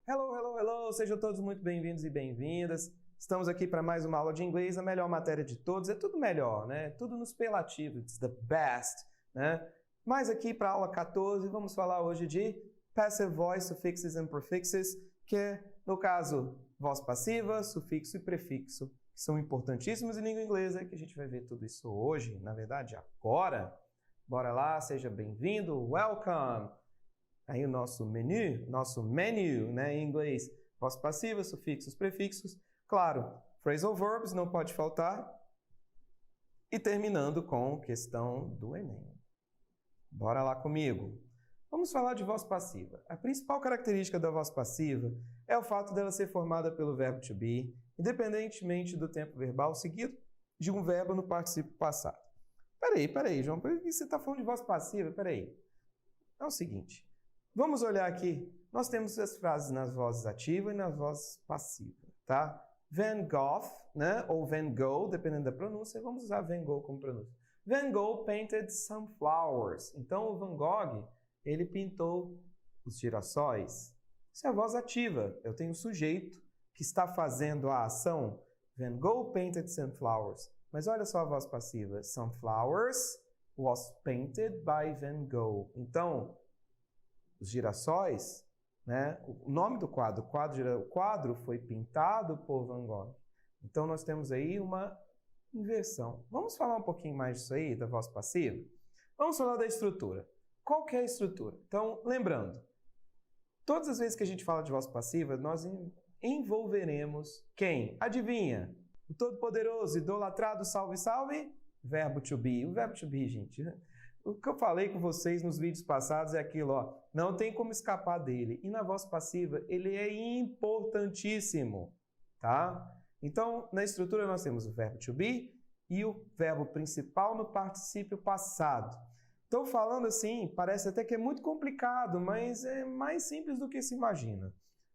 Hello, hello, hello! Sejam todos muito bem-vindos e bem-vindas. Estamos aqui para mais uma aula de inglês, a melhor matéria de todos. É tudo melhor, né? Tudo no superlativo, it's the best, né? Mas aqui para a aula 14, vamos falar hoje de passive voice, suffixes and prefixes, que é, no caso, voz passiva, sufixo e prefixo, que são importantíssimos em língua inglesa, que a gente vai ver tudo isso hoje, na verdade, agora. Bora lá, seja bem-vindo, welcome! Aí o nosso menu, né, em inglês, voz passiva, sufixos, prefixos, claro, phrasal verbs não pode faltar, e terminando com questão do Enem. Bora lá comigo. Vamos falar de voz passiva. A principal característica da voz passiva é o fato dela ser formada pelo verbo to be, independentemente do tempo verbal seguido de um verbo no particípio passado. Peraí, João, por que você está falando de voz passiva? Peraí. É o seguinte, vamos olhar aqui. Nós temos as frases nas vozes ativa e nas vozes passiva, tá? Van Gogh, né? Ou Van Gogh, dependendo da pronúncia. Vamos usar Van Gogh como pronúncia. Van Gogh painted some flowers. Então, o Van Gogh, ele pintou os girassóis. Isso é a voz ativa. Eu tenho o sujeito que está fazendo a ação. Van Gogh painted some flowers. Mas olha só a voz passiva. Some flowers was painted by Van Gogh. Então, os girassóis, né? O nome do quadro, o quadro foi pintado por Van Gogh. Então, nós temos aí uma inversão. Vamos falar um pouquinho mais disso aí, da voz passiva? Vamos falar da estrutura. Qual que é a estrutura? Então, lembrando, todas as vezes que a gente fala de voz passiva, nós envolveremos quem? Adivinha? O todo-poderoso, idolatrado, salve, salve, verbo to be. O verbo to be, gente, o que eu falei com vocês nos vídeos passados é aquilo, ó, não tem como escapar dele. E na voz passiva, ele é importantíssimo, tá? Então, na estrutura nós temos o verbo to be e o verbo principal no particípio passado. Estou falando assim, parece até que é muito complicado, mas é mais simples do que se imagina.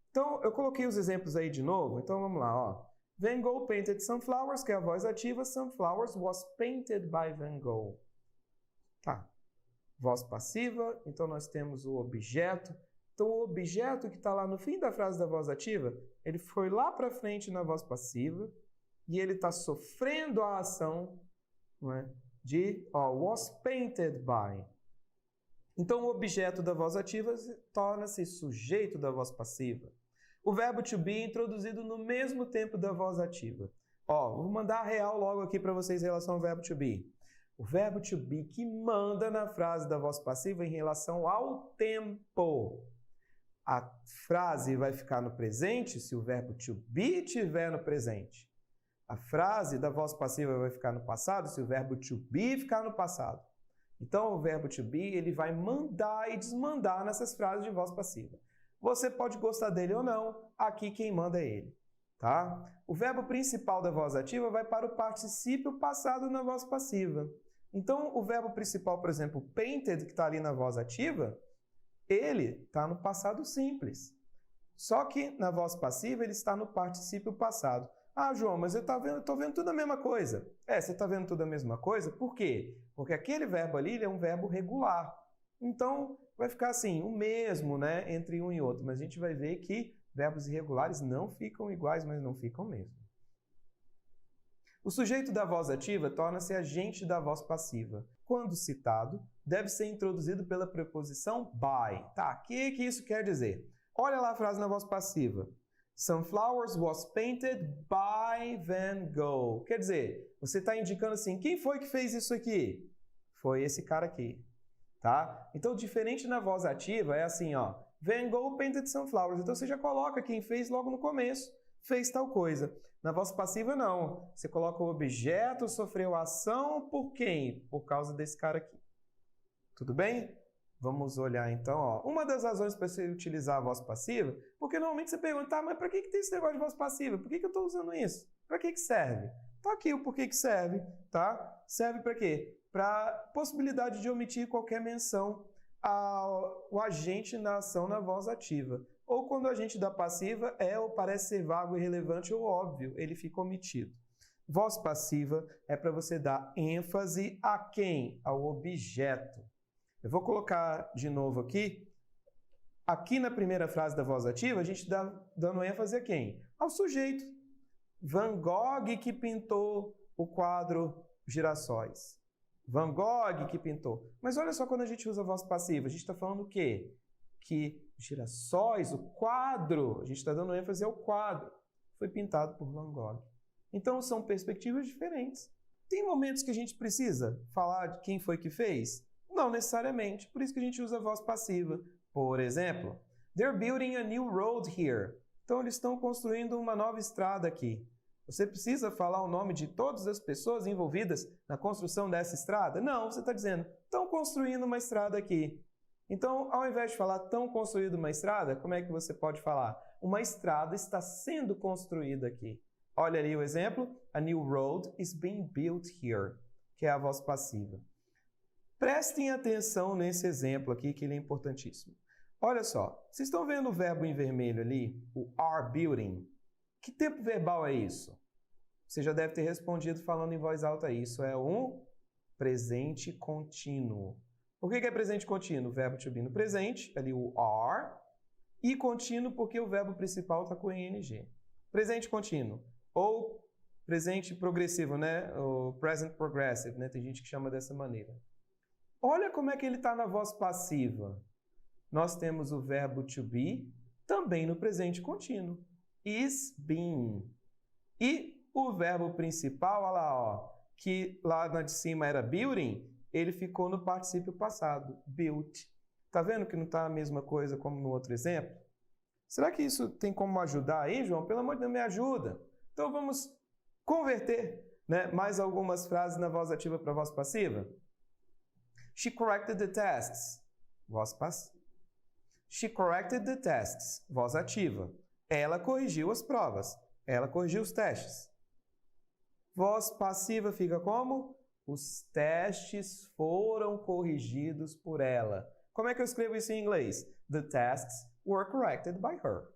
Então, eu coloquei os exemplos aí de novo, então vamos lá, ó. Van Gogh painted some flowers, que é a voz ativa, some flowers was painted by Van Gogh. Tá. Voz passiva, então nós temos o objeto. Então, o objeto que está lá no fim da frase da voz ativa, ele foi lá para frente na voz passiva e ele está sofrendo a ação, não é? De was painted by. Então, o objeto da voz ativa torna-se sujeito da voz passiva. O verbo to be é introduzido no mesmo tempo da voz ativa. Vou mandar a real logo aqui para vocês em relação ao verbo to be. O verbo to be que manda na frase da voz passiva em relação ao tempo. A frase vai ficar no presente se o verbo to be estiver no presente. A frase da voz passiva vai ficar no passado se o verbo to be ficar no passado. Então, o verbo to be ele vai mandar e desmandar nessas frases de voz passiva. Você pode gostar dele ou não, aqui quem manda é ele. Tá? O verbo principal da voz ativa vai para o particípio passado na voz passiva. Então, o verbo principal, por exemplo, painted, que está ali na voz ativa, ele está no passado simples. Só que na voz passiva ele está no particípio passado. Ah, João, mas eu estou vendo tudo a mesma coisa. Você está vendo tudo a mesma coisa? Por quê? Porque aquele verbo ali ele é um verbo regular. Então, vai ficar assim, o mesmo, né, entre um e outro. Mas a gente vai ver que verbos irregulares não ficam iguais, mas não ficam mesmo. O sujeito da voz ativa torna-se agente da voz passiva. Quando citado, deve ser introduzido pela preposição by. Tá, o que isso quer dizer? Olha lá a frase na voz passiva. Some flowers was painted by Van Gogh. Quer dizer, você está indicando assim, quem foi que fez isso aqui? Foi esse cara aqui. Tá? Então, diferente na voz ativa, é assim, ó. Van Gogh painted some flowers. Então, você já coloca quem fez logo no começo. Fez tal coisa. Na voz passiva, não. Você coloca o objeto, sofreu ação por quem? Por causa desse cara aqui. Tudo bem? Vamos olhar, então, ó. Uma das razões para você utilizar a voz passiva, porque normalmente você pergunta, tá, mas para que tem esse negócio de voz passiva? Por que eu estou usando isso? Para que serve? Tá aqui o porquê que serve, tá? Serve para quê? Para possibilidade de omitir qualquer menção ao agente na ação na voz ativa. Ou quando o agente da passiva é ou parece ser vago, irrelevante ou óbvio, ele fica omitido. Voz passiva é para você dar ênfase a quem? Ao objeto. Eu vou colocar de novo aqui Aqui na primeira frase da voz ativa, a gente está dando ênfase a quem? Ao sujeito. Van Gogh que pintou o quadro Girassóis. Van Gogh que pintou. Mas olha só quando a gente usa a voz passiva, a gente está falando o quê? Que Girassóis, o quadro, a gente está dando ênfase ao quadro, foi pintado por Van Gogh. Então são perspectivas diferentes. Tem momentos que a gente precisa falar de quem foi que fez? Não necessariamente, por isso que a gente usa a voz passiva. Por exemplo, they're building a new road here. Então eles estão construindo uma nova estrada aqui. Você precisa falar o nome de todas as pessoas envolvidas na construção dessa estrada? Não, você está dizendo, estão construindo uma estrada aqui. Então, ao invés de falar estão construindo uma estrada, como é que você pode falar? Uma estrada está sendo construída aqui. Olha ali o exemplo, a new road is being built here, que é a voz passiva. Prestem atenção nesse exemplo aqui, que ele é importantíssimo. Olha só, vocês estão vendo o verbo em vermelho ali, o are building? Que tempo verbal é isso? Você já deve ter respondido falando em voz alta. Isso é um presente contínuo. Por que é presente contínuo? O verbo to be no presente, ali o are, e contínuo porque o verbo principal está com ing. Presente contínuo. Ou presente progressivo, né? O present progressive, né? Tem gente que chama dessa maneira. Olha como é que ele está na voz passiva. Nós temos o verbo to be também no presente contínuo. Is being. E o verbo principal, olha lá, ó, que lá na de cima era building, ele ficou no particípio passado, built. Tá vendo que não está a mesma coisa como no outro exemplo? Será que isso tem como ajudar aí, João? Pelo amor de Deus, me ajuda. Então vamos converter, né, mais algumas frases na voz ativa para voz passiva. She corrected the tests. Voz passiva. She corrected the tests. Voz ativa. Ela corrigiu as provas. Ela corrigiu os testes. Voz passiva fica como? Os testes foram corrigidos por ela. Como é que eu escrevo isso em inglês? The tests were corrected by her.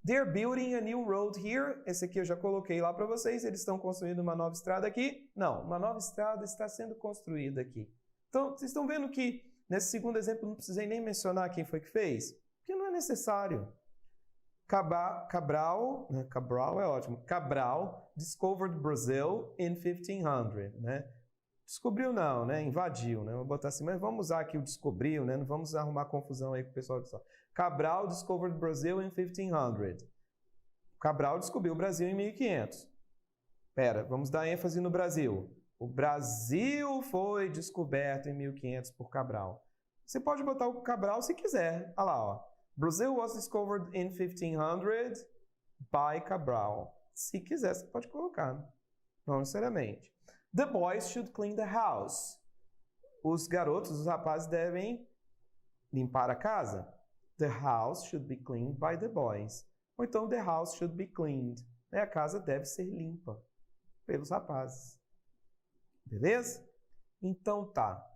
They're building a new road here. Esse aqui eu já coloquei lá para vocês. Eles estão construindo uma nova estrada aqui? Não, uma nova estrada está sendo construída aqui. Então, vocês estão vendo que nesse segundo exemplo não precisei nem mencionar quem foi que fez? Porque não é necessário. Cabral é ótimo. Cabral discovered Brazil in 1500, né? Descobriu não, né? Invadiu, né? Vou botar assim, mas vamos usar aqui o descobriu, né? Não vamos arrumar confusão aí com o pessoal que só. Cabral discovered Brazil in 1500. Cabral descobriu o Brasil em 1500. Pera, vamos dar ênfase no Brasil. O Brasil foi descoberto em 1500 por Cabral. Você pode botar o Cabral se quiser. Olha lá, ó. Brazil was discovered in 1500 by Cabral. Se quiser, você pode colocar. Não necessariamente. The boys should clean the house. Os garotos, os rapazes devem limpar a casa. The house should be cleaned by the boys. Ou então, the house should be cleaned. A casa deve ser limpa pelos rapazes. Beleza? Então tá.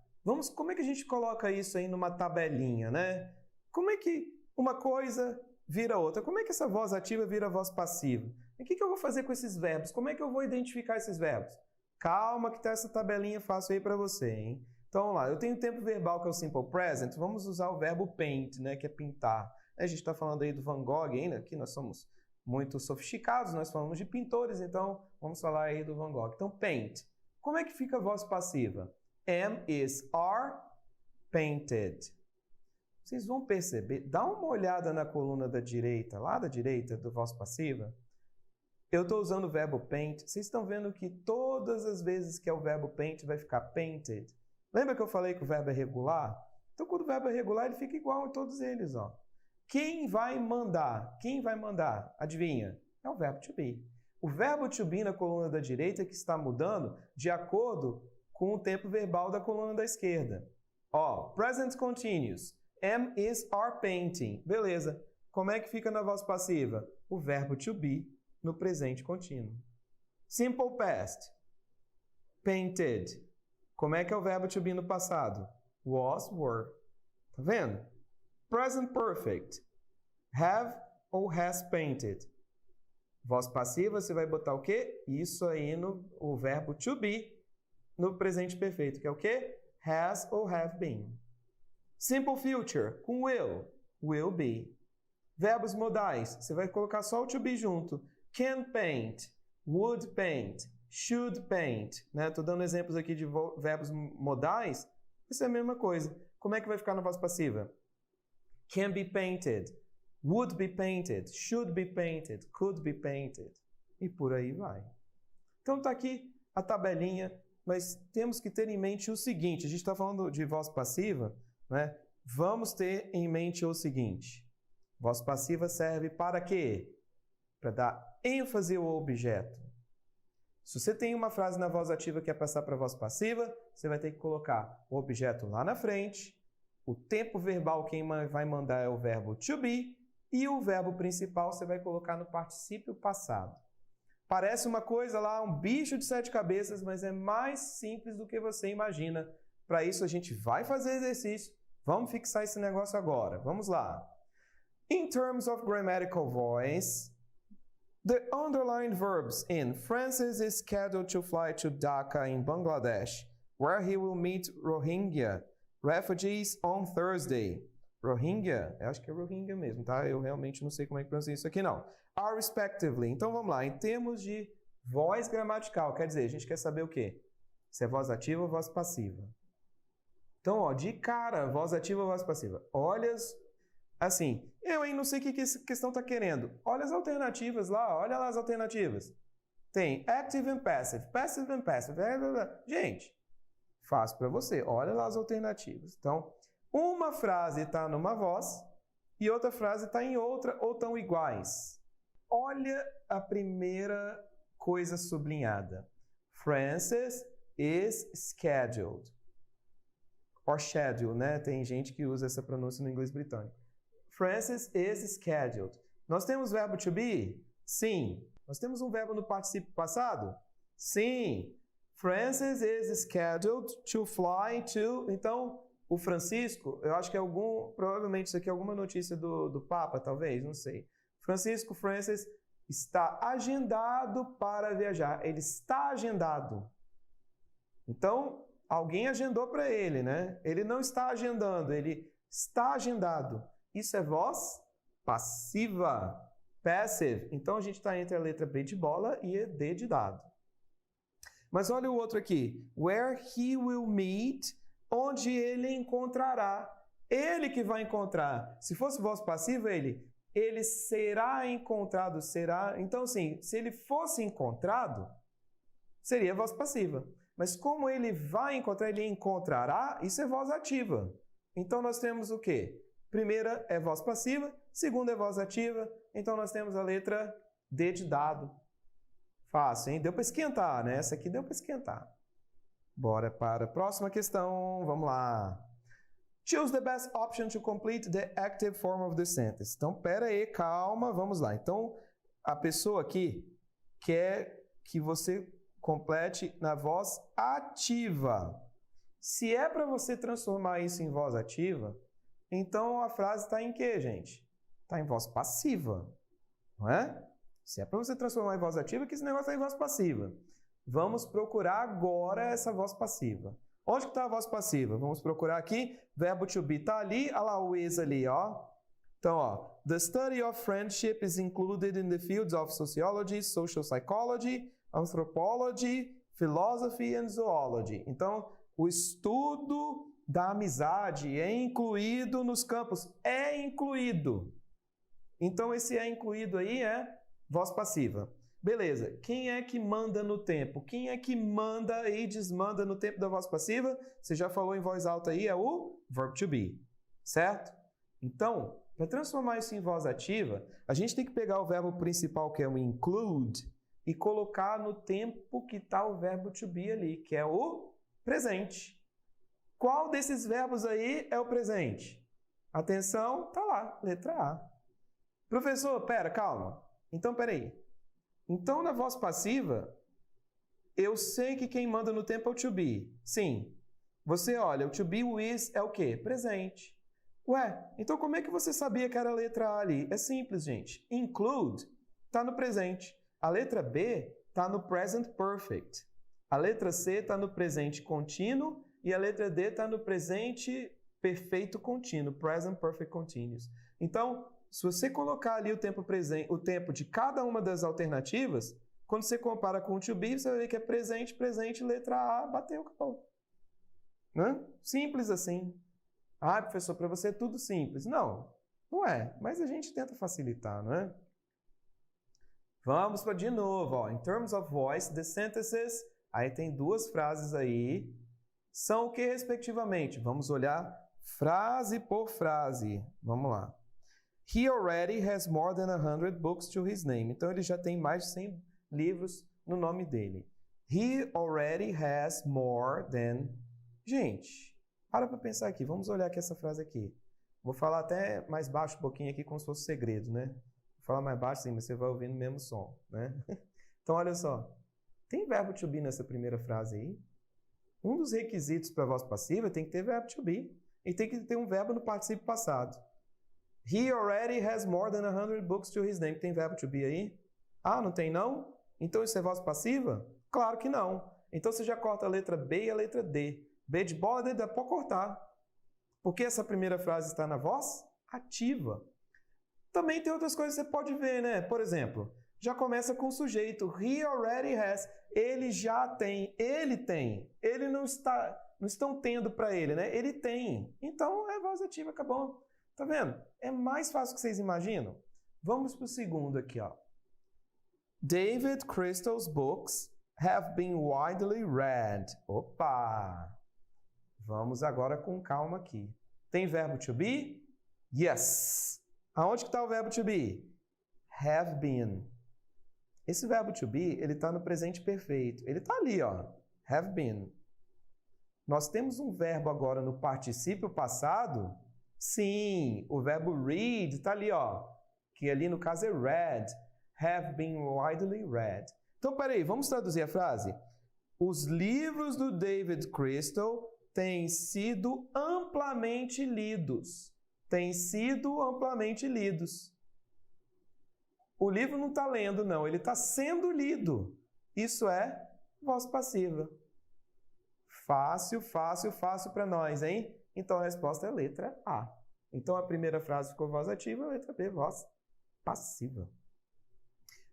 Como é que a gente coloca isso aí numa tabelinha, né? Como é que uma coisa vira outra? Como é que essa voz ativa vira voz passiva? E o que eu vou fazer com esses verbos? Como é que eu vou identificar esses verbos? Calma que tá essa tabelinha fácil aí para você, hein? Então, vamos lá. Eu tenho o tempo verbal que é o simple present. Vamos usar o verbo paint, né? Que é pintar. A gente está falando aí do Van Gogh ainda. Aqui nós somos muito sofisticados. Nós falamos de pintores, então vamos falar aí do Van Gogh. Então, paint. Como é que fica a voz passiva? Am, is, are painted. Vocês vão perceber, dá uma olhada na coluna da direita, lá da direita do voz passiva. Eu estou usando o verbo paint. Vocês estão vendo que todas as vezes que é o verbo paint vai ficar painted. Lembra que eu falei que o verbo é regular? Então, quando o verbo é regular, ele fica igual em todos eles, ó. Quem vai mandar? Quem vai mandar? Adivinha? É o verbo to be. O verbo to be na coluna da direita que está mudando de acordo com o tempo verbal da coluna da esquerda. Ó, present continuous. Am, is, are painting. Beleza. Como é que fica na voz passiva? O verbo to be no presente contínuo. Simple past. Painted. Como é que é o verbo to be no passado? Was, were. Tá vendo? Present perfect. Have ou has painted. Voz passiva, você vai botar o quê? Isso aí o verbo to be no presente perfeito, que é o quê? Has ou have been. Simple future, com will. will be. Verbos modais, você vai colocar só o to be junto. Can paint, would paint, should paint. Estou dando exemplos aqui de verbos modais. Isso é a mesma coisa. Como é que vai ficar na voz passiva? Can be painted, would be painted, should be painted, could be painted. E por aí vai. Então está aqui a tabelinha, mas temos que ter em mente o seguinte. A gente está falando de voz passiva, né? Vamos ter em mente o seguinte. Voz passiva serve para quê? Para dar ênfase ao objeto. Se você tem uma frase na voz ativa que é passar para a voz passiva, você vai ter que colocar o objeto lá na frente, o tempo verbal quem vai mandar é o verbo to be, e o verbo principal você vai colocar no particípio passado. Parece uma coisa lá, um bicho de 7 cabeças, mas é mais simples do que você imagina. Para isso a gente vai fazer exercício. Vamos fixar esse negócio agora. Vamos lá. In terms of grammatical voice, the underlined verbs in Francis is scheduled to fly to Dhaka in Bangladesh, where he will meet Rohingya refugees on Thursday. Rohingya? Eu acho que é Rohingya mesmo, tá? Eu realmente não sei como é que pronuncia isso aqui, não. Are respectively. Então, vamos lá. Em termos de voz gramatical, quer dizer, a gente quer saber o quê? Se é voz ativa ou voz passiva. Então, ó, de cara, voz ativa ou voz passiva? Olha, assim, eu não sei o que essa questão está querendo. Olha as alternativas lá, olha lá as alternativas. Tem active and passive, passive and passive. Gente, fácil para você. Olha lá as alternativas. Então, uma frase está numa voz e outra frase está em outra ou estão iguais. Olha a primeira coisa sublinhada. Francis is scheduled. Or schedule, né? Tem gente que usa essa pronúncia no inglês britânico. Francis is scheduled. Nós temos verbo to be? Sim. Nós temos um verbo no particípio passado? Sim. Francis is scheduled to fly to... Então, o Francisco, eu acho que provavelmente isso aqui é alguma notícia do Papa, talvez, não sei. Francis está agendado para viajar. Ele está agendado. Então, alguém agendou para ele, né? Ele não está agendando, ele está agendado. Isso é voz passiva. Passive. Então, a gente está entre a letra B de bola e a D de dado. Mas olha o outro aqui. Where he will meet, onde ele encontrará. Ele que vai encontrar. Se fosse voz passiva, ele será encontrado, será... Então, assim, se ele fosse encontrado, seria voz passiva. Mas como ele vai encontrar, ele encontrará, isso é voz ativa. Então, nós temos o quê? Primeira é voz passiva, segunda é voz ativa, então nós temos a letra D de dado. Fácil, hein? Deu para esquentar, né? Essa aqui deu para esquentar. Bora para a próxima questão, vamos lá. Choose the best option to complete the active form of the sentence. Então, pera aí, calma, vamos lá. Então, a pessoa aqui quer que você complete na voz ativa. Se é para você transformar isso em voz ativa, então a frase está em quê, gente? Está em voz passiva, não é? Se é para você transformar em voz ativa, que esse negócio está em voz passiva. Vamos procurar agora essa voz passiva. Onde que está a voz passiva? Vamos procurar aqui. Verbo to be está ali. Olha lá o is ali, ó. Então, ó. The study of friendship is included in the fields of sociology, social psychology, anthropology, philosophy and zoology. Então, o estudo da amizade é incluído nos campos. É incluído. Então, esse é incluído aí é voz passiva. Beleza. Quem é que manda no tempo? Quem é que manda e desmanda no tempo da voz passiva? Você já falou em voz alta aí, é o verb to be. Certo? Então, para transformar isso em voz ativa, a gente tem que pegar o verbo principal, que é o include, e colocar no tempo que está o verbo to be ali, que é o presente. Qual desses verbos aí é o presente? Atenção, tá lá, letra A. Professor, pera, calma. Então, peraí. Então, na voz passiva, eu sei que quem manda no tempo é o to be. Sim. Você olha, o to be, o is é o quê? Presente. Ué, então como é que você sabia que era a letra A ali? É simples, gente. Include está no presente. A letra B está no present perfect. A letra C está no presente contínuo e a letra D está no presente perfeito contínuo, present perfect continuous. Então, se você colocar ali o tempo presente, o tempo de cada uma das alternativas, quando você compara com o to be, você vai ver que é presente, presente, letra A, bateu, acabou. Né? Simples assim. Ah, professor, para você é tudo simples. Não, não é. Mas a gente tenta facilitar, não é? Vamos para de novo. Ó. In terms of voice, the sentences, aí tem duas frases aí. São o que, respectivamente? Vamos olhar frase por frase. Vamos lá. He already has more than 100 books to his name. Então, ele já tem mais de 100 livros no nome dele. He already has more than... Gente, para pensar aqui. Vamos olhar aqui essa frase aqui. Vou falar até mais baixo um pouquinho aqui, como se fosse segredo, né? Vou falar mais baixo sim, mas você vai ouvir no mesmo som, né? Então, olha só. Tem verbo to be nessa primeira frase aí? Um dos requisitos para a voz passiva tem que ter verbo to be. E tem que ter um verbo no particípio passado. He already has more than 100 books to his name. Tem verbo to be aí? Ah, não tem não? Então isso é voz passiva? Claro que não. Então você já corta a letra B e a letra D. B de bola, D, dá para cortar. Porque essa primeira frase está na voz ativa. Também tem outras coisas que você pode ver, né? Por exemplo, já começa com o sujeito. He already has. Ele já tem. Ele tem. Ele não estão tendo para ele, né? Ele tem. Então é voz ativa, acabou. Tá vendo? É mais fácil do que vocês imaginam. Vamos para o segundo aqui, ó. David Crystal's books have been widely read. Opa! Vamos agora com calma aqui. Tem verbo to be? Yes. Aonde que está o verbo to be? Have been. Esse verbo to be, ele está no presente perfeito. Ele está ali, ó. Have been. Nós temos um verbo agora no particípio passado. Sim, o verbo read está ali, ó. Que ali no caso é read. Have been widely read. Então, peraí, vamos traduzir a frase? Os livros do David Crystal têm sido amplamente lidos. Têm sido amplamente lidos. O livro não está lendo, não. Ele está sendo lido. Isso é voz passiva. Fácil, fácil, fácil para nós, hein? Então, a resposta é letra A. Então, a primeira frase ficou voz ativa, a letra B, voz passiva.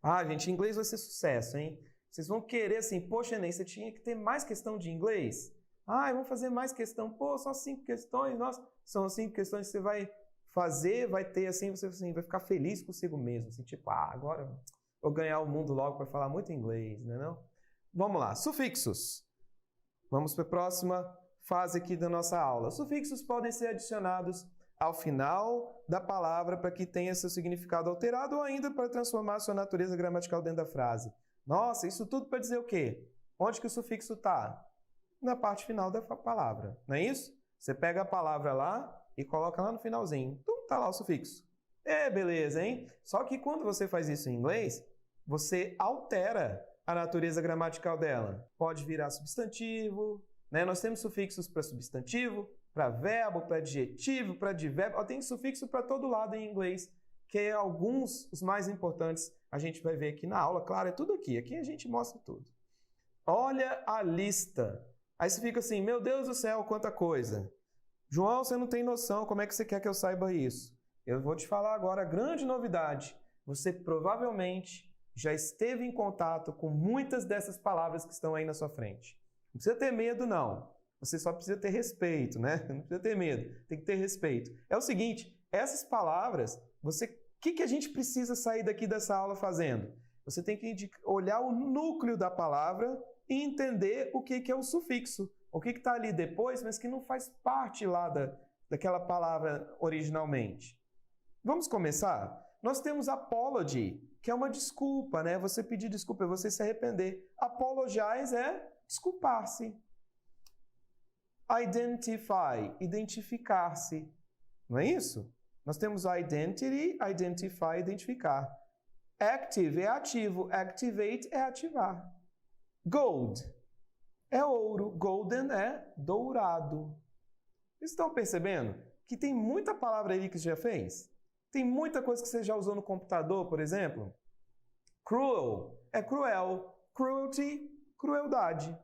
Ah, gente, inglês vai ser sucesso, hein? Vocês vão querer assim, poxa, Enem, você tinha que ter mais questão de inglês? Ah, vamos fazer mais questão. Pô, só 5 questões. Nossa, são 5 questões que você vai fazer, vai ter assim, você assim, vai ficar feliz consigo mesmo. Assim, tipo, agora vou ganhar o mundo logo para falar muito inglês, né não? Vamos lá, sufixos. Vamos para a próxima fase aqui da nossa aula. Sufixos podem ser adicionados ao final da palavra para que tenha seu significado alterado ou ainda para transformar sua natureza gramatical dentro da frase. Nossa, isso tudo para dizer o quê? Onde que o sufixo está? Na parte final da palavra, não é isso? Você pega a palavra lá e coloca lá no finalzinho. Então, tá lá o sufixo. É, beleza, hein? Só que quando você faz isso em inglês, você altera a natureza gramatical dela. Pode virar substantivo, né? Nós temos sufixos para substantivo, para verbo, para adjetivo, para advérbio. Tem sufixo para todo lado em inglês, que é alguns, os mais importantes, a gente vai ver aqui na aula. Claro, é tudo aqui. Aqui a gente mostra tudo. Olha a lista. Aí você fica assim, meu Deus do céu, quanta coisa. João, você não tem noção, como é que você quer que eu saiba isso? Eu vou te falar agora a grande novidade. Você provavelmente já esteve em contato com muitas dessas palavras que estão aí na sua frente. Não precisa ter medo, não. Você só precisa ter respeito, né? Não precisa ter medo, tem que ter respeito. É o seguinte, essas palavras, o que a gente precisa sair daqui dessa aula fazendo? Você tem que olhar o núcleo da palavra e entender o que é o sufixo. O que está ali depois, mas que não faz parte lá daquela palavra originalmente. Vamos começar? Nós temos apology, que é uma desculpa, né? Você pedir desculpa, é você se arrepender. Apologize é desculpar-se. Identify, identificar-se. Não é isso? Nós temos identity, identify, identificar. Active é ativo, activate é ativar. Gold é ouro, golden é dourado. Vocês estão percebendo que tem muita palavra aí que você já fez? Tem muita coisa que você já usou no computador, por exemplo? Cruel é cruel, cruelty, crueldade.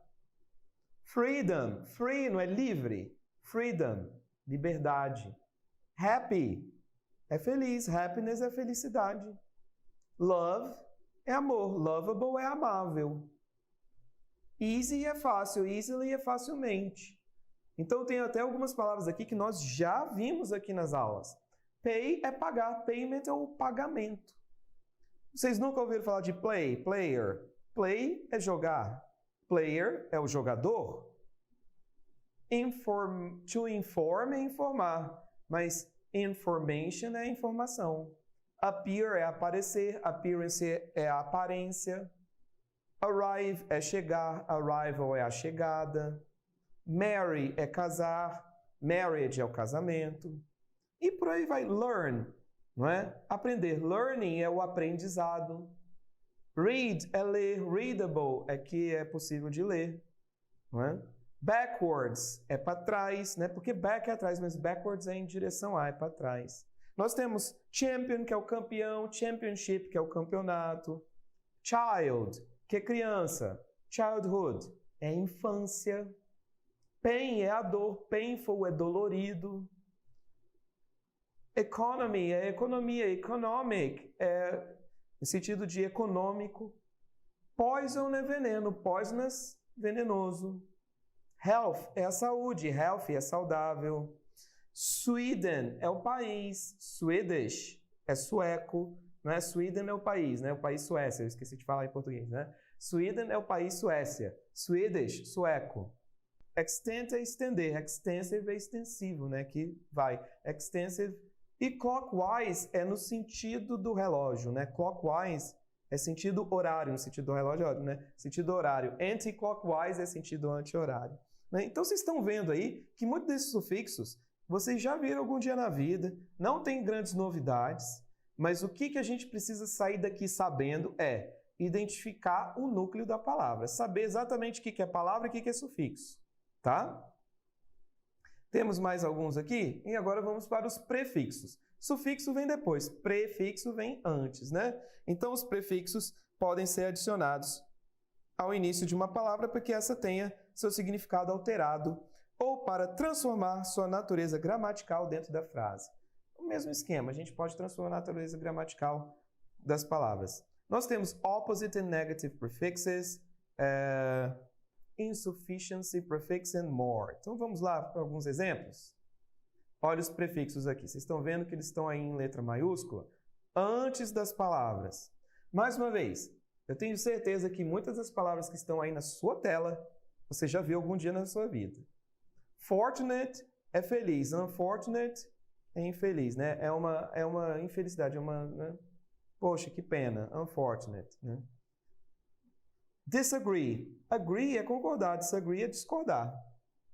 Freedom, free não é livre, freedom, liberdade. Happy é feliz, happiness é felicidade. Love é amor, lovable é amável. Easy é fácil, easily é facilmente. Então tem até algumas palavras aqui que nós já vimos aqui nas aulas. Pay é pagar, payment é o pagamento. Vocês nunca ouviram falar de play, player? Play é jogar, player é o jogador. To inform é informar, mas information é informação. Appear é aparecer, appearance é a aparência. Arrive é chegar, arrival é a chegada. Marry é casar, marriage é o casamento. E por aí vai. Learn, não é? Aprender. Learning é o aprendizado. Read é ler, readable é que é possível de ler, não é? Backwards é para trás, né? Porque back é atrás, mas backwards é em direção a, é para trás. Nós temos champion, que é o campeão, championship, que é o campeonato. Child, que é criança. Childhood é infância. Pain é a dor, painful é dolorido. Economy é economia, economic é no sentido de econômico. Poison é veneno, poisonous, venenoso. Health é a saúde, healthy é saudável. Sweden é o país, Swedish é sueco, não é? Sweden é o país, né? O país Suécia, eu esqueci de falar em português, né? Sweden é o país Suécia, Swedish, sueco. Extent é estender, extensive é extensivo, né? Que vai, extensive. E clockwise é no sentido do relógio, né? Clockwise é sentido horário, no sentido do relógio, né? Sentido horário. Anti-clockwise é sentido anti-horário. Né? Então vocês estão vendo aí que muitos desses sufixos vocês já viram algum dia na vida, não tem grandes novidades, mas o que a gente precisa sair daqui sabendo é identificar o núcleo da palavra, saber exatamente o que é palavra e o que é sufixo, tá? Temos mais alguns aqui? E agora vamos para os prefixos. Sufixo vem depois, prefixo vem antes, né? Então os prefixos podem ser adicionados ao início de uma palavra para que essa tenha seu significado alterado ou para transformar sua natureza gramatical dentro da frase. O mesmo esquema, a gente pode transformar a natureza gramatical das palavras. Nós temos opposite and negative prefixes, insufficiency prefix and more. Então vamos lá para alguns exemplos. Olha os prefixos aqui. Vocês estão vendo que eles estão aí em letra maiúscula antes das palavras. Mais uma vez, eu tenho certeza que muitas das palavras que estão aí na sua tela, você já viu algum dia na sua vida. Fortunate é feliz, unfortunate é infeliz, né? É uma infelicidade, né? Poxa, que pena, unfortunate, né? Disagree. Agree é concordar, disagree é discordar.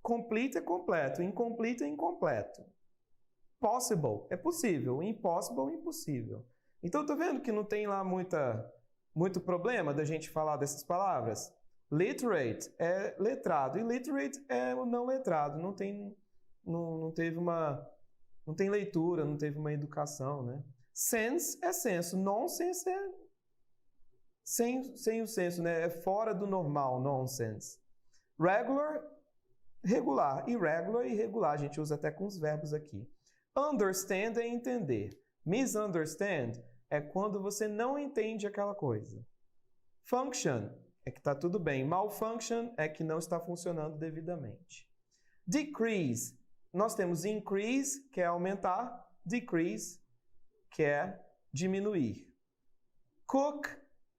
Complete é completo, incomplete é incompleto. Possible é possível, impossible é impossível. Então, tá vendo que não tem lá muito problema da gente falar dessas palavras? Literate é letrado, illiterate é o não letrado, não tem leitura, não teve uma educação, né? Sense é senso, nonsense é sem o senso, né? É fora do normal, nonsense. Regular, regular, irregular, irregular, a gente usa até com os verbos aqui. Understand é entender. Misunderstand é quando você não entende aquela coisa. Function é que está tudo bem. Malfunction é que não está funcionando devidamente. Decrease. Nós temos increase, que é aumentar. Decrease, que é diminuir. Cook.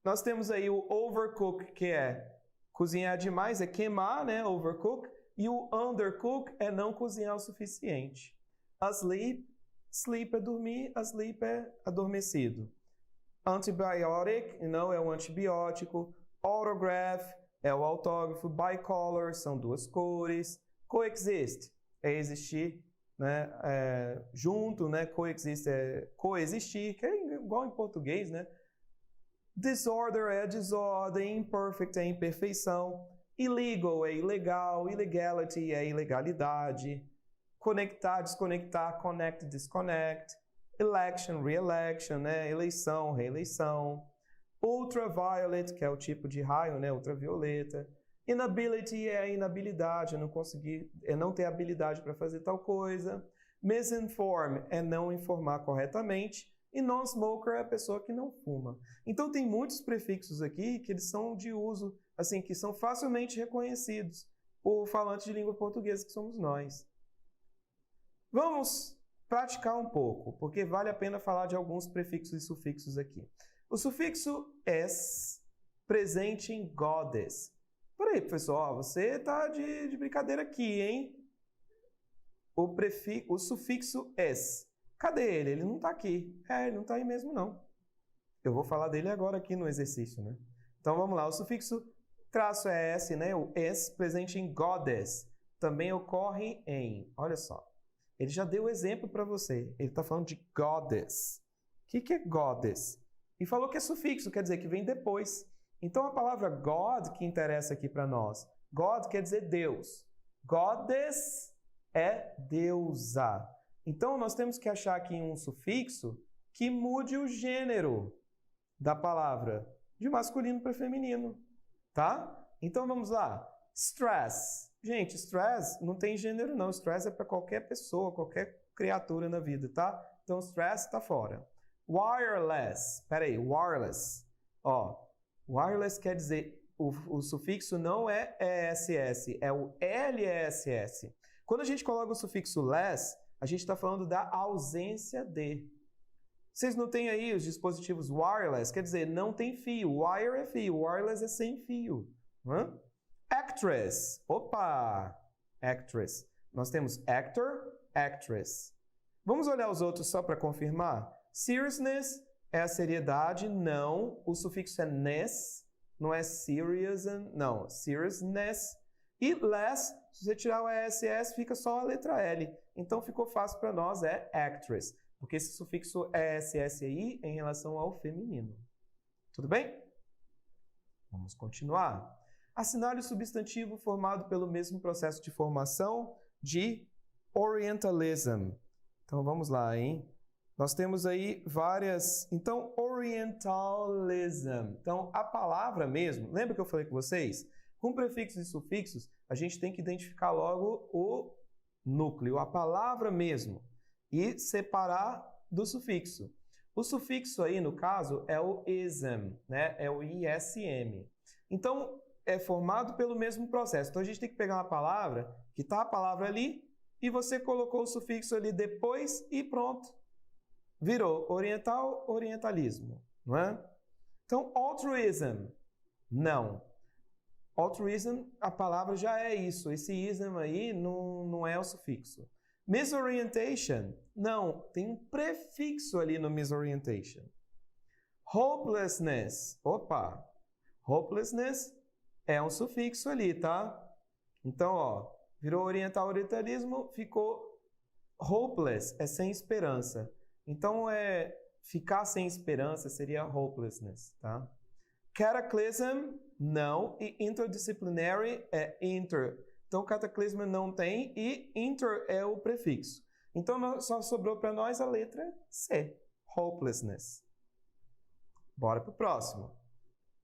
Nós temos aí o overcook, que é cozinhar demais, é queimar, né? Overcook. E o undercook é não cozinhar o suficiente. Asleep. Sleep é dormir, asleep é adormecido. Antibiotic, não é o antibiótico. Autograph é o autógrafo. Bicolor são duas cores. Coexist é existir, né? Junto, né? Coexist é coexistir, que é igual em português, né? Disorder é desordem. Imperfect é imperfeição. Illegal é ilegal. Illegality é ilegalidade. Conectar, desconectar, connect, disconnect. Election, re-election, né? Eleição, reeleição. Ultraviolet, que é o tipo de raio, né? Ultravioleta. Inability é a inabilidade, é não ter habilidade para fazer tal coisa. Misinform é não informar corretamente. E non-smoker é a pessoa que não fuma. Então tem muitos prefixos aqui que eles são de uso, assim, que são facilmente reconhecidos por falantes de língua portuguesa, que somos nós. Vamos praticar um pouco, porque vale a pena falar de alguns prefixos e sufixos aqui. O sufixo S, presente em goddess. Peraí, professor, você tá de brincadeira aqui, hein? O sufixo S. Cadê ele? Ele não está aqui. Ele não está aí mesmo, não. Eu vou falar dele agora aqui no exercício, né? Então, vamos lá. O sufixo traço é S, né? O S presente em goddess também ocorre em... Olha só. Ele já deu exemplo para você. Ele está falando de goddess. O que é goddess? E falou que é sufixo, quer dizer que vem depois. Então, a palavra God que interessa aqui para nós. God quer dizer Deus. Goddess é deusa. Então, nós temos que achar aqui um sufixo que mude o gênero da palavra, de masculino para feminino, tá? Então, vamos lá. Stress. Gente, stress não tem gênero, não. Stress é para qualquer pessoa, qualquer criatura na vida, tá? Então, stress está fora. Wireless. Peraí, wireless. Ó, wireless quer dizer, o sufixo não é ESS, é o LSS. Quando a gente coloca o sufixo less, a gente está falando da ausência de. Vocês não têm aí os dispositivos wireless? Quer dizer, não tem fio. Wire é fio, wireless é sem fio. Actress. Opa! Actress. Nós temos actor, actress. Vamos olhar os outros só para confirmar? Seriousness é a seriedade, não. O sufixo é ness, não é serious, não. Seriousness. E less, se você tirar o ESS, fica só a letra L. Então, ficou fácil para nós, é actress. Porque esse sufixo ESS aí é em relação ao feminino. Tudo bem? Vamos continuar. Assinale o substantivo formado pelo mesmo processo de formação de Orientalism. Então, vamos lá, hein? Nós temos aí várias... Então, Orientalism. Então, a palavra mesmo, lembra que eu falei com vocês? Com prefixos e sufixos, a gente tem que identificar logo o núcleo, a palavra mesmo, e separar do sufixo. O sufixo aí, no caso, é o ism, né? É o ISM. Então, é formado pelo mesmo processo. Então, a gente tem que pegar uma palavra, que está a palavra ali, e você colocou o sufixo ali depois e pronto. Virou oriental, orientalismo, não é? Então, altruism, não. Altruism, a palavra já é isso. Esse ism aí não é o sufixo. Misorientation, não. Tem um prefixo ali no misorientation. Hopelessness, opa. Hopelessness é um sufixo ali, tá? Então, ó, virou oriental, orientalismo, ficou hopeless, é sem esperança. Então, ficar sem esperança seria hopelessness, tá? Cataclysm, não. E interdisciplinary é inter. Então, cataclismo não tem e inter é o prefixo. Então, só sobrou para nós a letra C. Hopelessness. Bora para o próximo.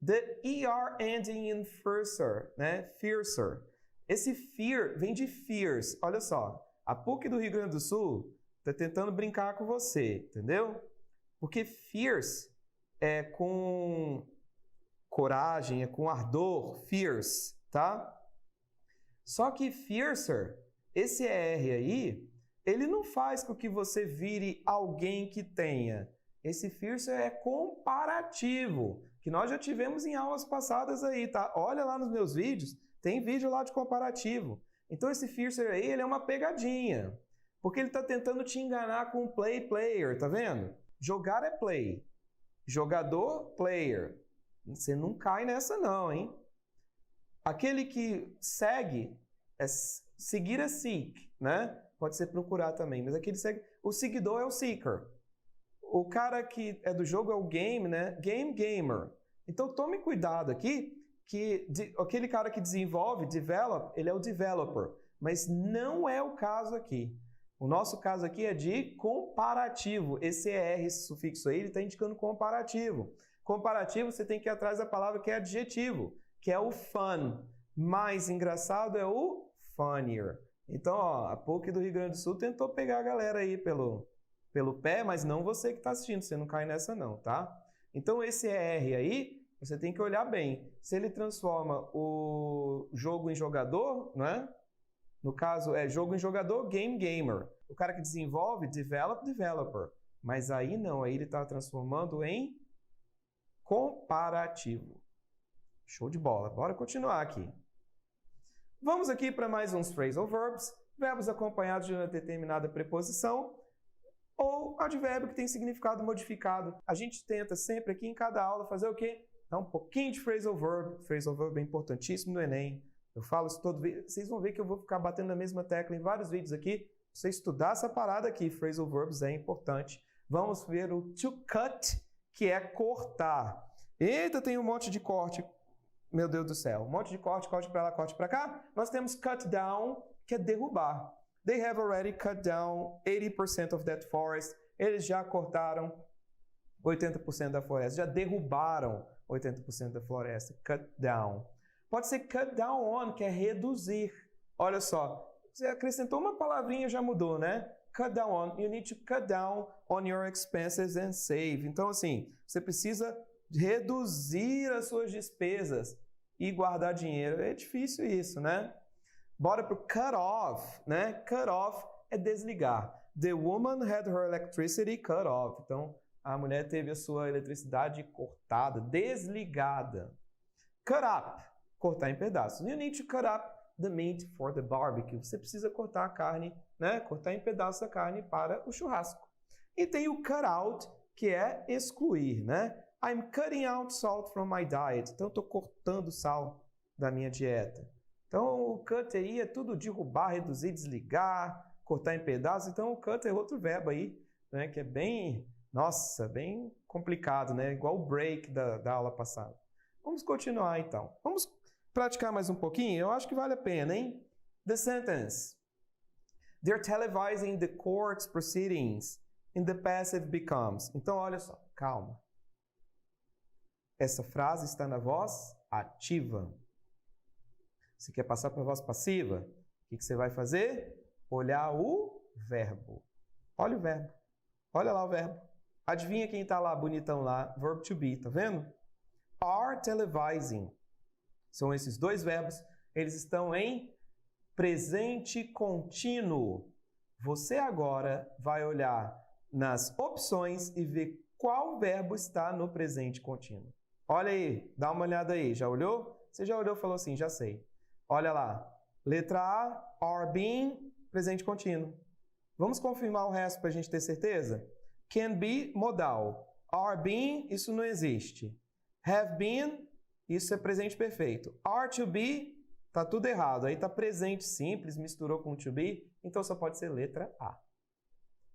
The ER ending in fiercer, né? Fiercer. Esse fear vem de fierce. Olha só. A PUC do Rio Grande do Sul está tentando brincar com você, entendeu? Porque fierce é com... coragem, é com ardor, fierce, tá? Só que fiercer, esse R aí, ele não faz com que você vire alguém que tenha. Esse fiercer é comparativo, que nós já tivemos em aulas passadas aí, tá? Olha lá nos meus vídeos, tem vídeo lá de comparativo. Então esse fiercer aí, ele é uma pegadinha, porque ele está tentando te enganar com play, player, tá vendo? Jogar é play, jogador, player. Você não cai nessa não, hein? Aquele que segue, seguir é seek, né? Pode ser procurar também, mas aquele segue... O seguidor é o seeker. O cara que é do jogo é o game, né? Game, gamer. Então, tome cuidado aqui, que aquele cara que desenvolve, develop, ele é o developer. Mas não é o caso aqui. O nosso caso aqui é de comparativo. Esse ER, esse sufixo aí, ele está indicando comparativo. Comparativo, você tem que ir atrás da palavra que é adjetivo, que é o fun. Mais engraçado é o funnier. Então, ó, a PUC do Rio Grande do Sul tentou pegar a galera aí pelo pé, mas não você que está assistindo, você não cai nessa não, tá? Então, esse R aí, você tem que olhar bem. Se ele transforma o jogo em jogador, não é? No caso, é jogo em jogador, game gamer. O cara que desenvolve, developer. Mas aí não, aí ele está transformando em comparativo. Show de bola. Bora continuar aqui. Vamos aqui para mais uns phrasal verbs. Verbos acompanhados de uma determinada preposição ou advérbio que tem significado modificado. A gente tenta sempre aqui em cada aula fazer o quê? Dar um pouquinho de phrasal verb. Phrasal verb é importantíssimo no Enem. Eu falo isso todo vídeo. Vocês vão ver que eu vou ficar batendo na mesma tecla em vários vídeos aqui. Pra você estudar essa parada aqui, phrasal verbs é importante. Vamos ver o to cut, que é cortar. Eita, tem um monte de corte. Meu Deus do céu. Um monte de corte, corte para lá, corte para cá. Nós temos cut down, que é derrubar. They have already cut down 80% of that forest. Eles já cortaram 80% da floresta. Já derrubaram 80% da floresta. Cut down. Pode ser cut down on, que é reduzir. Olha só. Você acrescentou uma palavrinha, já mudou, né? Cut down on. You need to cut down on your expenses and save. Então, assim, você precisa reduzir as suas despesas e guardar dinheiro. É difícil isso, né? Bora pro cut off, né? Cut off é desligar. The woman had her electricity cut off. Então, a mulher teve a sua eletricidade cortada, desligada. Cut up, cortar em pedaços. You need to cut up the meat for the barbecue. Você precisa cortar a carne, né? Cortar em pedaços a carne para o churrasco. E tem o cut out, que é excluir, né? I'm cutting out salt from my diet. Então, eu estou cortando sal da minha dieta. Então, o cut aí é tudo derrubar, reduzir, desligar, cortar em pedaços. Então, o cut é outro verbo aí, né? Que é bem, nossa, bem complicado, né? Igual o break da aula passada. Vamos continuar, então. Vamos praticar mais um pouquinho? Eu acho que vale a pena, hein? The sentence. They're televising the court's proceedings in the passive becomes. Então, olha só, calma. Essa frase está na voz ativa. Você quer passar para a voz passiva? O que você vai fazer? Olhar o verbo. Olha o verbo. Olha lá o verbo. Adivinha quem está lá, bonitão lá? Verb to be, tá vendo? Are televising. São esses dois verbos. Eles estão em presente contínuo. Você agora vai olhar nas opções e ver qual verbo está no presente contínuo. Olha aí, dá uma olhada aí. Já olhou? Você já olhou e falou assim, já sei. Olha lá. Letra A, are being, presente contínuo. Vamos confirmar o resto para a gente ter certeza? Can be, modal. Are being, isso não existe. Have been, isso é presente perfeito. Are to be, tá tudo errado. Aí tá presente simples, misturou com to be, então só pode ser letra A.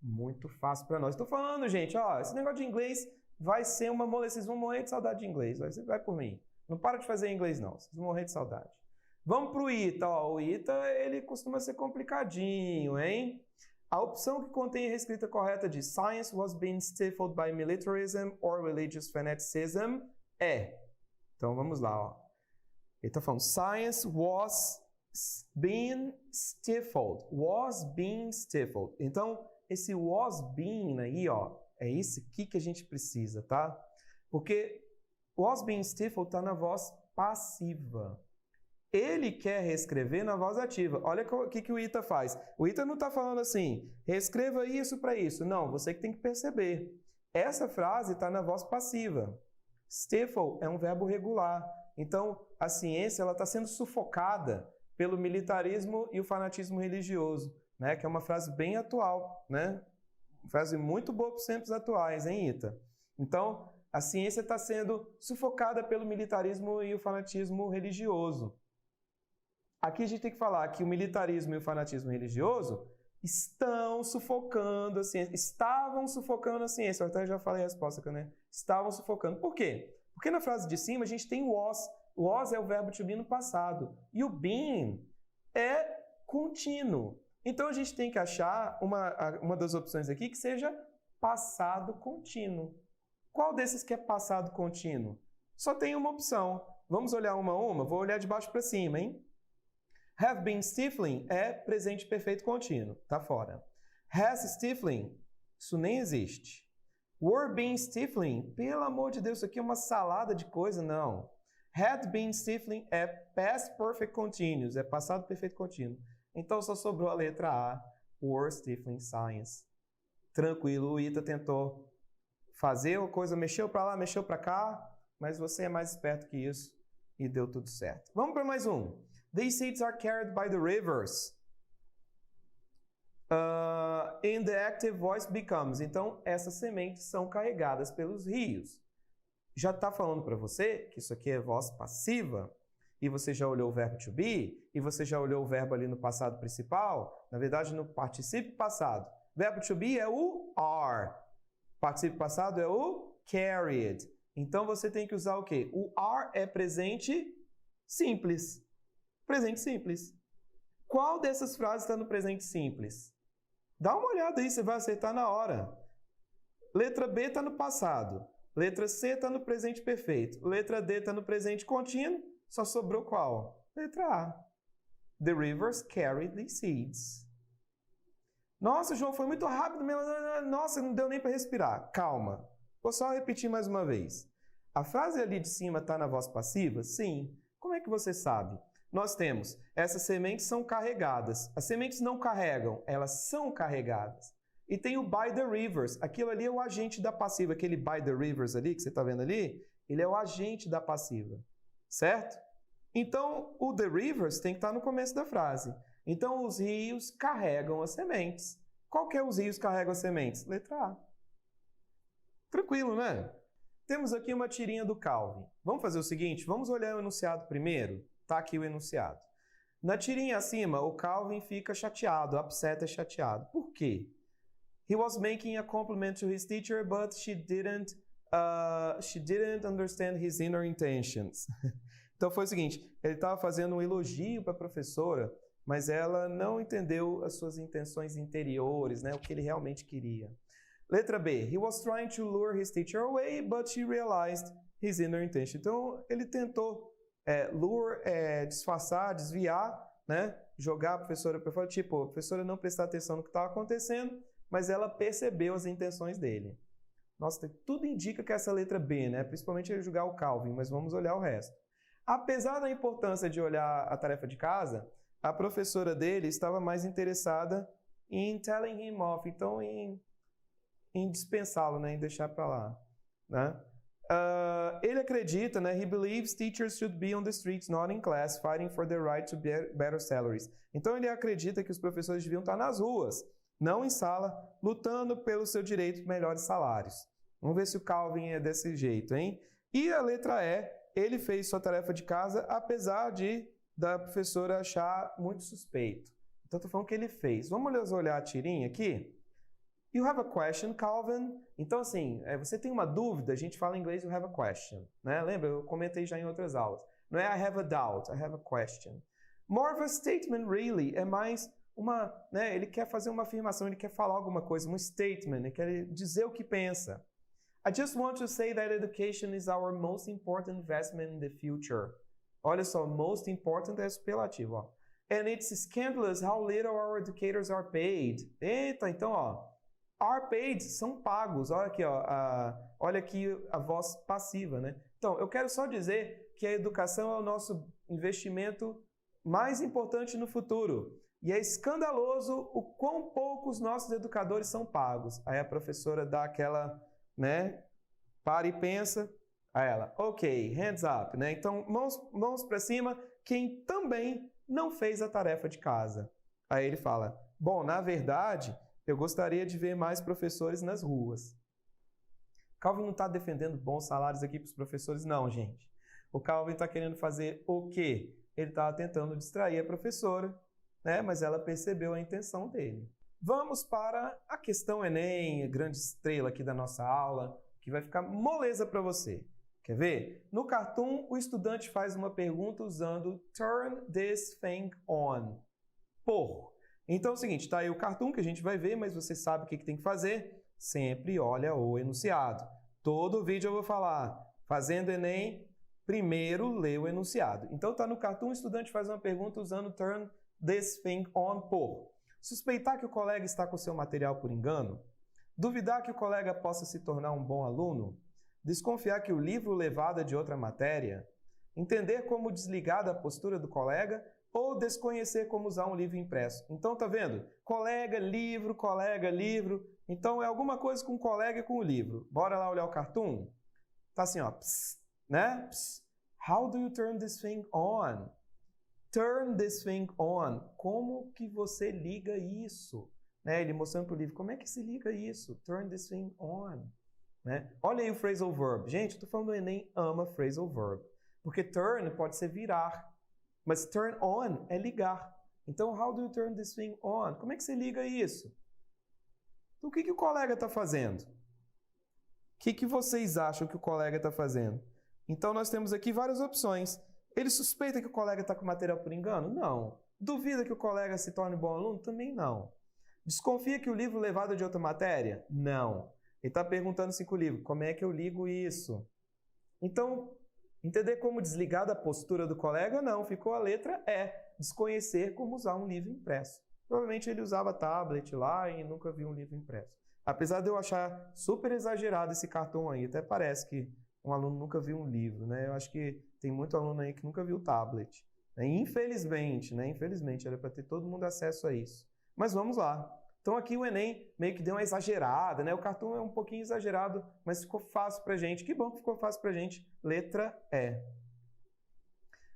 Muito fácil para nós. Estou falando, gente, ó, esse negócio de inglês vai ser uma moleza. Vocês vão morrer de saudade de inglês. Vai por mim. Não para de fazer inglês, não. Vocês vão morrer de saudade. Vamos para o ITA. Ó, o ITA, ele costuma ser complicadinho, hein? A opção que contém a reescrita correta de Science was being stifled by militarism or religious fanaticism é. Então, vamos lá, ó. Ele está falando Science was being stifled. Was being stifled. Então, esse was being aí, ó, é esse aqui que a gente precisa, tá? Porque was being stifled está na voz passiva. Ele quer reescrever na voz ativa. Olha o que o ITA faz. O ITA não está falando assim, reescreva isso para isso. Não, você que tem que perceber. Essa frase está na voz passiva. Stifle é um verbo regular. Então, a ciência está sendo sufocada pelo militarismo e o fanatismo religioso, né? Que é uma frase bem atual, né? Uma frase muito boa para os tempos atuais, hein, Ita? Então, a ciência está sendo sufocada pelo militarismo e o fanatismo religioso. Aqui a gente tem que falar que o militarismo e o fanatismo religioso estão sufocando a ciência. Estavam sufocando a ciência. Eu até já falei a resposta, né? Estavam sufocando. Por quê? Porque na frase de cima a gente tem was. Was é o verbo to be no passado. E o being é contínuo. Então a gente tem que achar uma das opções aqui que seja passado contínuo. Qual desses que é passado contínuo? Só tem uma opção. Vamos olhar uma a uma? Vou olhar de baixo para cima, hein? Have been stifling é presente perfeito contínuo, tá fora. Has stifling, isso nem existe. Were been stifling, pelo amor de Deus, isso aqui é uma salada de coisa, não. Had been stifling é past perfect continuous, é passado perfeito contínuo. Então só sobrou a letra A, were stifling science. Tranquilo, o Ita tentou fazer a coisa, mexeu para lá, mexeu para cá, mas você é mais esperto que isso e deu tudo certo. Vamos para mais um. These seeds are carried by the rivers. And the active voice becomes. Então, essas sementes são carregadas pelos rios. Já está falando para você que isso aqui é voz passiva, e você já olhou o verbo to be, e você já olhou o verbo ali no passado principal, na verdade no particípio passado. Verbo to be é o are. Particípio passado é o carried. Então, você tem que usar o quê? O are é presente simples. Presente simples. Qual dessas frases está no presente simples? Dá uma olhada aí, você vai acertar na hora. Letra B está no passado. Letra C está no presente perfeito. Letra D está no presente contínuo. Só sobrou qual? Letra A. The rivers carry the seeds. Nossa, João, foi muito rápido. Nossa, não deu nem para respirar. Calma. Vou só repetir mais uma vez. A frase ali de cima está na voz passiva? Sim. Como é que você sabe? Nós temos, essas sementes são carregadas. As sementes não carregam, elas são carregadas. E tem o by the rivers. Aquilo ali é o agente da passiva. Aquele by the rivers ali, que você está vendo ali, ele é o agente da passiva. Certo? Então, o the rivers tem que estar no começo da frase. Então, os rios carregam as sementes. Qual que é os rios que carregam as sementes? Letra A. Tranquilo, né? Temos aqui uma tirinha do Calvin. Vamos fazer o seguinte? Vamos olhar o enunciado primeiro? Está aqui o enunciado. Na tirinha acima, o Calvin fica chateado, upset é chateado. Por quê? He was making a compliment to his teacher, but she didn't understand his inner intentions. Então foi o seguinte, ele estava fazendo um elogio para a professora, mas ela não entendeu as suas intenções interiores, né, o que ele realmente queria. Letra B. He was trying to lure his teacher away, but she realized his inner intention. Então ele tentou lure, disfarçar, desviar, né? Jogar a professora para fora, tipo, a professora não prestar atenção no que estava acontecendo, mas ela percebeu as intenções dele. Nossa, tudo indica que essa letra B, né? Principalmente ele julgar o Calvin, mas vamos olhar o resto. Apesar da importância de olhar a tarefa de casa, a professora dele estava mais interessada em telling him off, então em dispensá-lo, né? Em deixar para lá, né? Ele acredita, né? He believes teachers should be on the streets, not in class, fighting for the right to better salaries. Então ele acredita que os professores deviam estar nas ruas, não em sala, lutando pelo seu direito de melhores salários. Vamos ver se o Calvin é desse jeito, hein? E a letra E, ele fez sua tarefa de casa, apesar da professora achar muito suspeito. Então estou falando que ele fez. Vamos olhar a tirinha aqui? You have a question, Calvin? Então, assim, você tem uma dúvida, a gente fala em inglês you have a question, né? Lembra? Eu comentei já em outras aulas. Não é I have a doubt, I have a question. More of a statement, really. É mais uma, né? Ele quer fazer uma afirmação, ele quer falar alguma coisa, um statement, ele quer dizer o que pensa. I just want to say that education is our most important investment in the future. Olha só, most important é superlativo, ó. And it's scandalous how little our educators are paid. Eita, então, ó. Are paid, são pagos. Olha aqui, ó, olha aqui a voz passiva, né? Então, eu quero só dizer que a educação é o nosso investimento mais importante no futuro. E é escandaloso o quão poucos nossos educadores são pagos. Aí a professora dá aquela, né? Para e pensa. Aí ela, ok, hands up, né? Então, mãos para cima, quem também não fez a tarefa de casa. Aí ele fala, bom, na verdade, eu gostaria de ver mais professores nas ruas. Calvin não está defendendo bons salários aqui para os professores, não, gente. O Calvin está querendo fazer o quê? Ele estava tentando distrair a professora, né? Mas ela percebeu a intenção dele. Vamos para a questão Enem, a grande estrela aqui da nossa aula, que vai ficar moleza para você. Quer ver? No cartoon, o estudante faz uma pergunta usando turn this thing on. Por. Então é o seguinte, tá aí o cartoon que a gente vai ver, mas você sabe o que tem que fazer? Sempre olha o enunciado. Todo vídeo eu vou falar, fazendo Enem, primeiro lê o enunciado. Então está no cartoon, o estudante faz uma pergunta usando turn this thing on por. Suspeitar que o colega está com seu material por engano? Duvidar que o colega possa se tornar um bom aluno? Desconfiar que o livro levado é de outra matéria? Entender como desligar da postura do colega ou desconhecer como usar um livro impresso? Então, tá vendo? Colega, livro, colega, livro. Então, é alguma coisa com o colega e com o livro. Bora lá olhar o cartoon? Tá assim, ó. Psst, né? Psst. How do you turn this thing on? Turn this thing on. Como que você liga isso? Né? Ele mostrando pro livro. Como é que se liga isso? Turn this thing on. Né? Olha aí o phrasal verb. Gente, eu tô falando do Enem ama phrasal verb. Porque turn pode ser virar. Mas turn on é ligar. Então, how do you turn this thing on? Como é que você liga isso? Então, o que o colega está fazendo? O que vocês acham que o colega está fazendo? Então, nós temos aqui várias opções. Ele suspeita que o colega está com material por engano? Não. Duvida que o colega se torne bom aluno? Também não. Desconfia que o livro levado é de outra matéria? Não. Ele está perguntando assim com o livro, como é que eu ligo isso? Então, entender como desligar da postura do colega? Não. Ficou a letra E. Desconhecer como usar um livro impresso. Provavelmente ele usava tablet lá e nunca viu um livro impresso. Apesar de eu achar super exagerado esse cartão aí, até parece que um aluno nunca viu um livro, né? Eu acho que tem muito aluno aí que nunca viu tablet. Infelizmente, né? Infelizmente, era para ter todo mundo acesso a isso. Mas vamos lá. Então aqui o Enem meio que deu uma exagerada, né? O cartão é um pouquinho exagerado, mas ficou fácil pra gente. Que bom que ficou fácil pra gente. Letra E.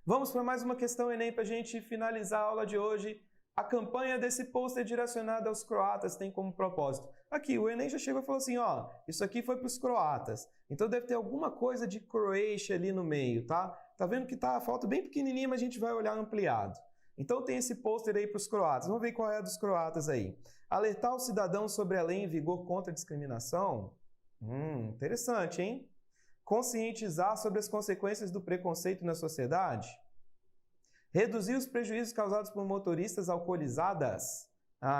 Vamos para mais uma questão Enem para a gente finalizar a aula de hoje. A campanha desse pôster direcionada aos croatas tem como propósito. Aqui, o Enem já chegou e falou assim, ó, isso aqui foi para os croatas. Então deve ter alguma coisa de Croácia ali no meio, tá? Tá vendo que tá a foto bem pequenininha, mas a gente vai olhar ampliado. Então tem esse pôster aí para os croatas. Vamos ver qual é a dos croatas aí. Alertar os cidadãos sobre a lei em vigor contra a discriminação? Interessante, hein? Conscientizar sobre as consequências do preconceito na sociedade? Reduzir os prejuízos causados por motoristas alcoolizadas?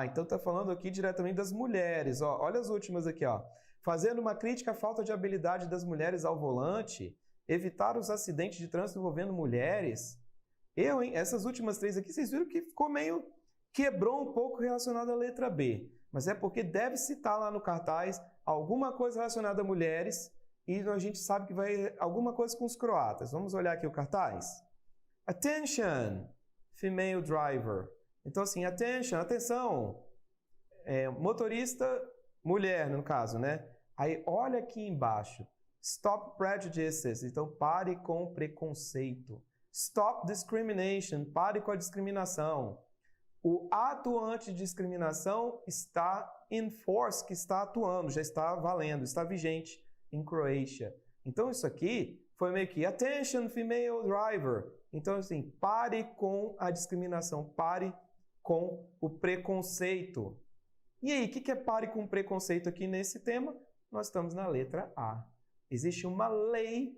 Então está falando aqui diretamente das mulheres. Ó, olha as últimas aqui. Ó. Fazendo uma crítica à falta de habilidade das mulheres ao volante. Evitar os acidentes de trânsito envolvendo mulheres. Essas últimas três aqui, vocês viram que ficou meio... Quebrou um pouco relacionado à letra B. Mas é porque deve citar lá no cartaz alguma coisa relacionada a mulheres e a gente sabe que vai alguma coisa com os croatas. Vamos olhar aqui o cartaz? Attention, female driver. Então, assim, attention, atenção. Motorista, mulher, no caso, né? Aí, olha aqui embaixo. Stop prejudices. Então, pare com preconceito. Stop discrimination. Pare com a discriminação. O ato antidiscriminação está in force, que está atuando, já está valendo, está vigente em Croácia. Então, isso aqui foi meio que attention, female driver. Então, assim, pare com a discriminação, pare com o preconceito. E aí, o que é pare com o preconceito aqui nesse tema? Nós estamos na letra A. Existe uma lei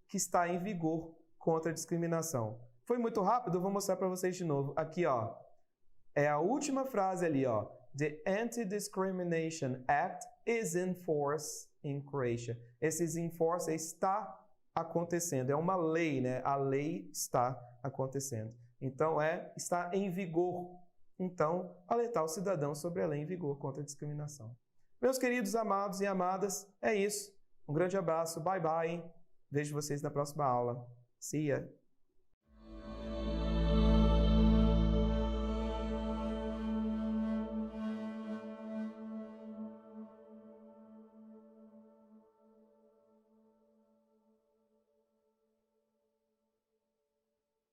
que está em vigor contra a discriminação. Foi muito rápido? Eu vou mostrar para vocês de novo. Aqui, ó, é a última frase ali, ó. The Anti-Discrimination Act is in force in Croatia. Esse is in force está acontecendo. É uma lei, né? A lei está acontecendo. Então, está em vigor. Então, alertar o cidadão sobre a lei em vigor contra a discriminação. Meus queridos amados e amadas, é isso. Um grande abraço. Bye, bye. Vejo vocês na próxima aula. See ya.